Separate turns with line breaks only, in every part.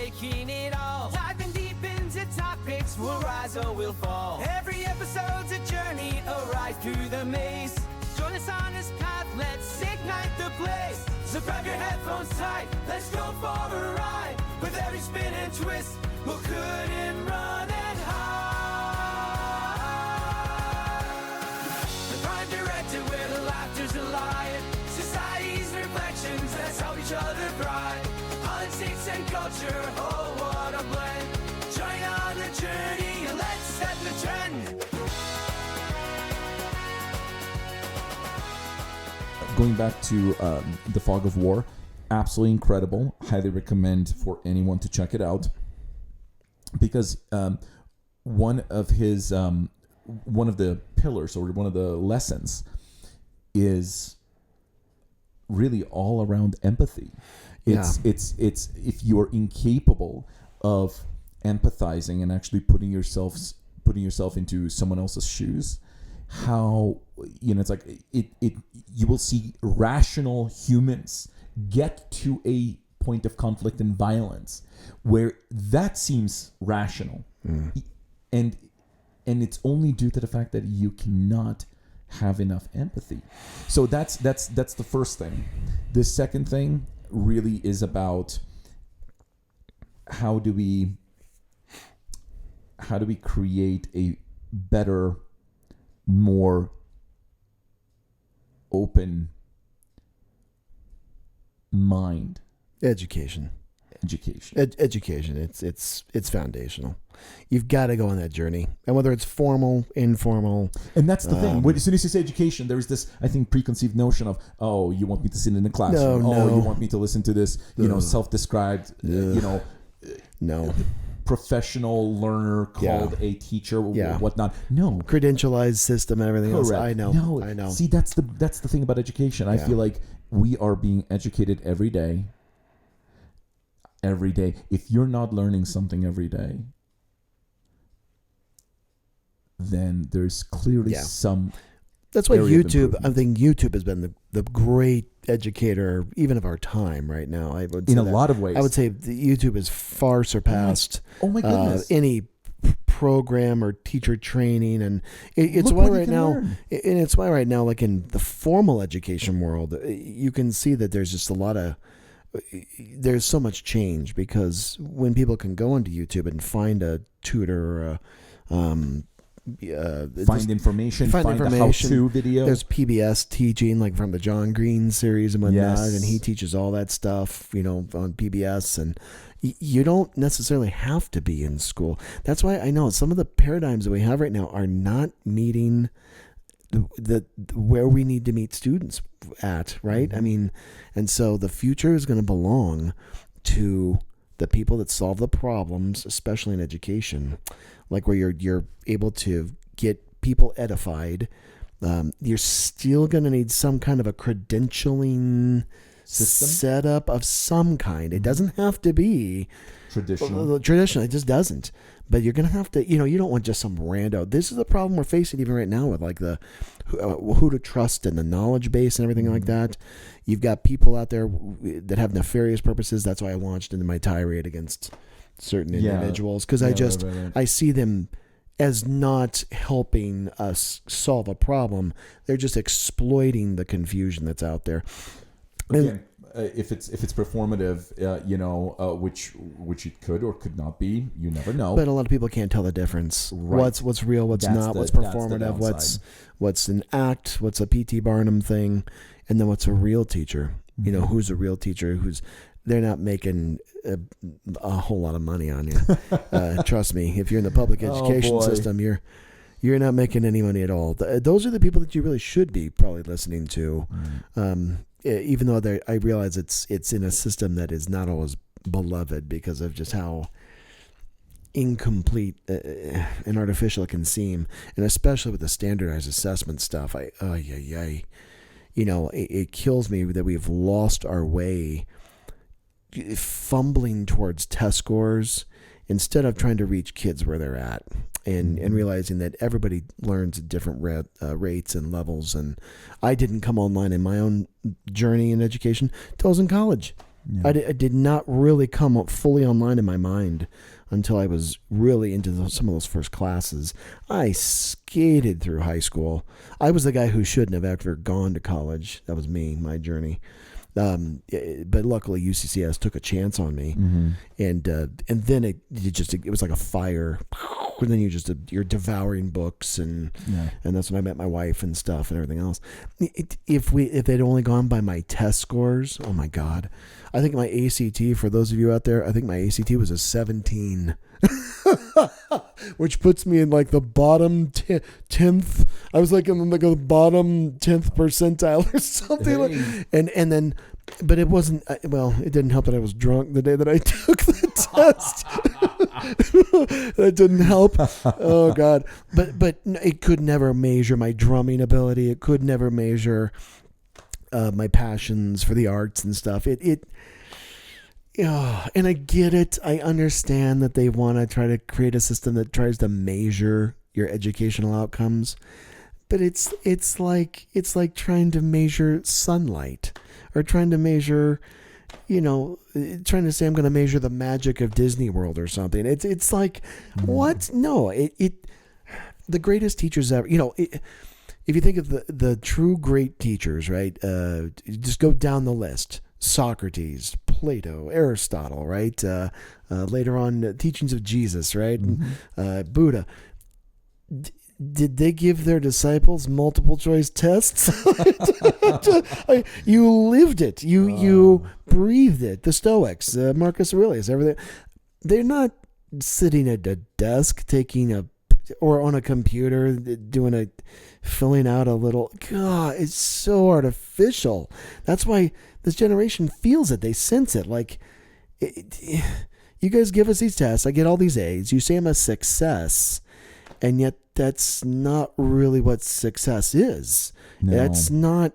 taking it all. Diving deep into topics, we'll rise or we'll fall. Every episode's a journey, a ride through the maze. Join us on this path, let's ignite the blaze. So grab your headphones tight, let's go for a ride. With every spin and twist, we'll couldn't run and hide. The Prime Directive, where the laughter's alive. Society's reflections, let's help each other thrive. Politics and culture, oh what a blend. Join on the journey and let's set the trend.
Going back to the Fog of War, absolutely incredible. Highly recommend for anyone to check it out, because one of the pillars or one of the lessons is really all around empathy. It's if you are incapable of empathizing and actually putting yourself into someone else's shoes, how, it's like you will see rational humans get to a point of conflict and violence where that seems rational, and it's only due to the fact that you cannot have enough empathy. So that's the first thing. The second thing really is about how do we create a better, more open mind.
Education. It's foundational. You've got to go on that journey, and whether it's formal, informal,
and that's the thing. As soon as you say education, there is this, I think, preconceived notion of, oh, you want me to sit in a classroom? You want me to listen to this, self-described, professional learner called a teacher, whatnot. No,
credentialized system and everything else. I know.
See, that's the thing about education. I feel like we are being educated every day. If you're not learning something every day, then there's clearly some.
That's why YouTube. I think YouTube has been the great educator, even of our time right now. I would say
in a lot of ways.
I would say YouTube has far surpassed any program or teacher training, and it's why right now, like in the formal education world, you can see that there's just there's so much change, because when people can go onto YouTube and find a tutor or find
information, find a how-to video.
There's PBS teaching, like from the John Green series and whatnot, and he teaches all that stuff, on PBS, and you don't necessarily have to be in school. That's why I know some of the paradigms that we have right now are not meeting where we need to meet students at, right?
Mm-hmm.
I mean, and so the future is going to belong to the people that solve the problems, especially in education, like where you're able to get people edified. You're still going to need some kind of a credentialing system setup of some kind. It doesn't have to be traditional. It just doesn't. But you're going to have to, you don't want just some rando. This is the problem we're facing even right now with like the who to trust and the knowledge base and everything like that. You've got people out there that have nefarious purposes. That's why I launched into my tirade against certain individuals, because I see them as not helping us solve a problem. They're just exploiting the confusion that's out there.
Again, if it's performative, which it could or could not be, you never know.
But a lot of people can't tell the difference. Right. What's real, what's not, what's performative, what's an act, what's a P.T. Barnum thing, and then what's a real teacher. Mm-hmm. Who's a real teacher? They're not making a whole lot of money on you. Trust me, if you're in the public education system, you're not making any money at all. Those are the people that you really should be probably listening to. Even though I realize it's in a system that is not always beloved because of just how incomplete and artificial it can seem, and especially with the standardized assessment stuff. It kills me that we've lost our way, fumbling towards test scores instead of trying to reach kids where they're at. And realizing that everybody learns at different rates and levels. And I didn't come online in my own journey in education till I was in college.
Yeah.
I did not really come up fully online in my mind until I was really into some of those first classes. I skated through high school. I was the guy who shouldn't have ever gone to college. That was me, my journey. But luckily UCCS took a chance on me, and then it was like a fire. And then you're devouring books, and that's when I met my wife and stuff and everything else. If they'd only gone by my test scores, oh my God, I think my ACT, for those of you out there, I think my ACT was a 17. Which puts me in like the bottom 10th. I was like in like the bottom 10th percentile or something.
Hey.
And then, but it wasn't. Well, it didn't help that I was drunk the day that I took the test. That didn't help. Oh God! But it could never measure my drumming ability. It could never measure my passions for the arts and stuff. Yeah, and I get it. I understand that they want to try to create a system that tries to measure your educational outcomes, but it's like trying to measure sunlight, or trying to measure, trying to say I'm going to measure the magic of Disney World or something. It's like, what? No, the greatest teachers ever. If you think of the true great teachers, right? Just go down the list. Socrates, Plato, Aristotle, right? Later on, teachings of Jesus, right? Buddha. Did they give their disciples multiple choice tests? You lived it. You breathed it. The Stoics, Marcus Aurelius, everything. They're not sitting at a desk or on a computer filling out a little. God, it's so artificial. That's why this generation feels it. They sense it. Like, you guys give us these tests. I get all these A's. You say I'm a success, and yet that's not really what success is.
No.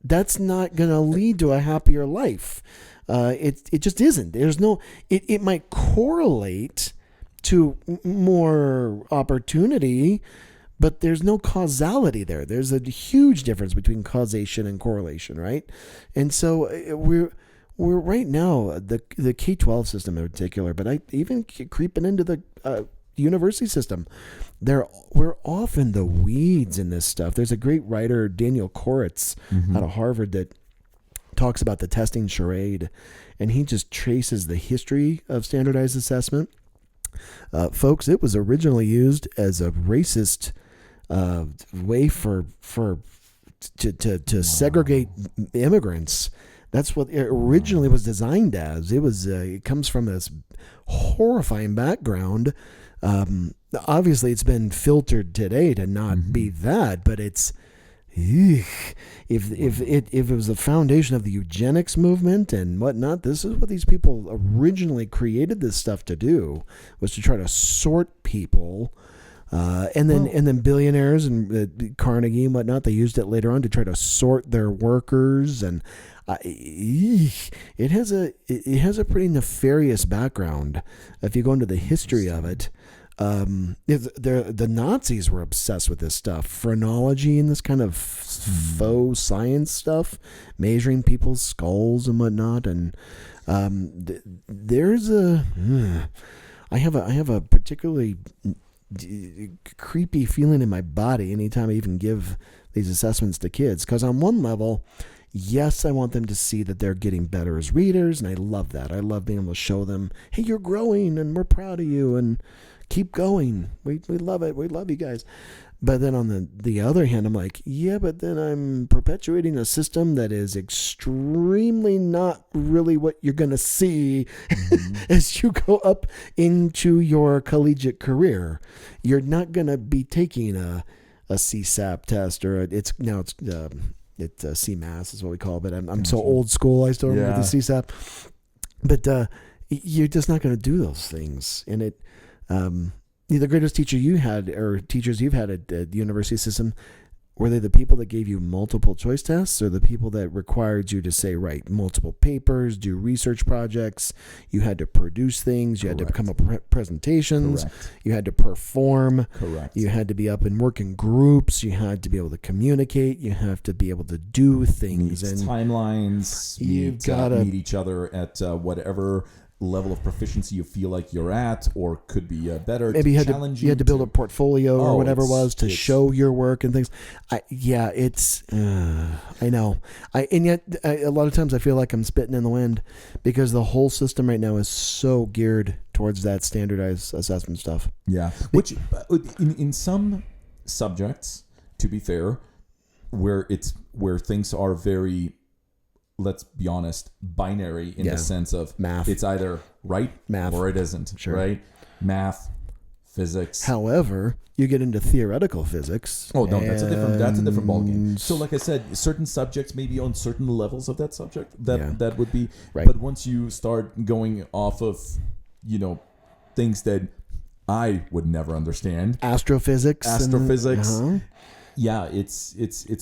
That's not going to lead to a happier life. It just isn't. There's no. It might correlate to more opportunity, but there's no causality there. There's a huge difference between causation and correlation, right? And so we're right now, the K-12 system in particular, but I even creeping into the university system, we're off in the weeds in this stuff. There's a great writer, Daniel Koretz, out of Harvard, that talks about the testing charade, and he just traces the history of standardized assessment. Folks, it was originally used as a racist way to segregate immigrants. That's what it originally was designed as. It comes from this horrifying background. Obviously, it's been filtered today to not be that, but it's. If it was the foundation of the eugenics movement and whatnot, this is what these people originally created this stuff to do, was to try to sort people, and then billionaires and Carnegie and whatnot, they used it later on to try to sort their workers, and it has a pretty nefarious background if you go into the history of it. The Nazis were obsessed with this stuff, phrenology and this kind of faux science stuff, measuring people's skulls and whatnot. And I have a particularly creepy feeling in my body anytime I even give these assessments to kids, because on one level, yes, I want them to see that they're getting better as readers, and I love that. I love being able to show them, hey, you're growing, and we're proud of you, and keep going. We love it. We love you guys. But then on the other hand, I'm like, yeah, but then I'm perpetuating a system that is extremely not really what you're going to see as you go up into your collegiate career. You're not going to be taking a CSAP test, or it's CMAS is what we call it. But I'm so old school. I still remember the CSAP. But you're just not going to do those things. And it, the greatest teacher you had, or teachers you've had at the university system, Were they the people that gave you multiple choice tests, or the people that required you to say, write multiple papers, do research projects? You had to produce things. You had to come up with presentations.
Correct.
You had to perform.
Correct.
You had to be up and work in groups. You had to be able to communicate. You have to be able to do things.
Meet
And
timelines.
You've gotta
meet each other at whatever level of proficiency you feel like you're at, or could be better.
maybe you had to build a portfolio or whatever it was to show your work and things. I know. And yet a lot of times I feel like I'm spitting in the wind, because the whole system right now is so geared towards that standardized assessment stuff.
Yeah, which in some subjects, to be fair, where things are very, let's be honest, binary in the sense of
math.
It's either
Math.
or it isn't.
Sure.
Right? Math, physics.
However, you get into theoretical physics.
Oh no, that's a different ballgame. So, like I said, certain subjects maybe on certain levels of that subject that would be.
Right.
But once you start going off of, things that I would never understand,
astrophysics.
Yeah, it's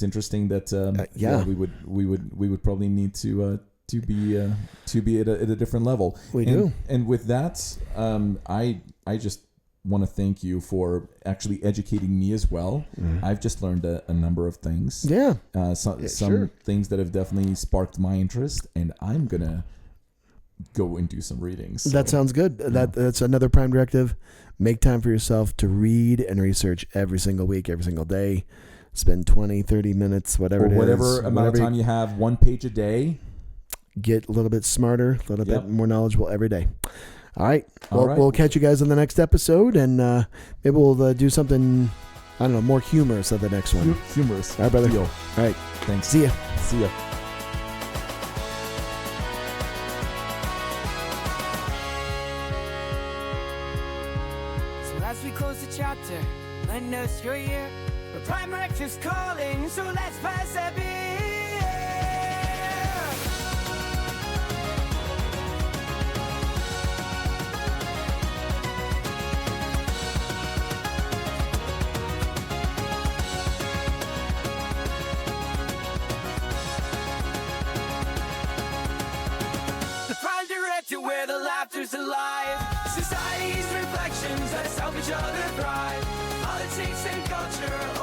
interesting that we would probably need to be at a different level.
We do.
And with that, I just want to thank you for actually educating me as well. I've just learned a number of things.
Yeah.
Some things that have definitely sparked my interest, and I'm gonna go and do some readings. So.
That sounds good.
Yeah.
That's another Prime Directive. Make time for yourself to read and research every single week, every single day. Spend 20, 30 minutes, whatever
amount of time you have, 1 page a day.
Get a little bit smarter, a little bit more knowledgeable every day. All right. We'll catch you guys on the next episode, and maybe we'll do something, I don't know, more humorous of the next one.
Humorous.
All right, brother.
Deal.
All right.
Thanks.
See ya.
See ya.
So as we close the chapter, lend us your ear. The Prime Directive's calling, so let's pass a beer. The Prime Directive, where the laughter's alive. Society's reflections, let's help each other thrive. Politics and culture.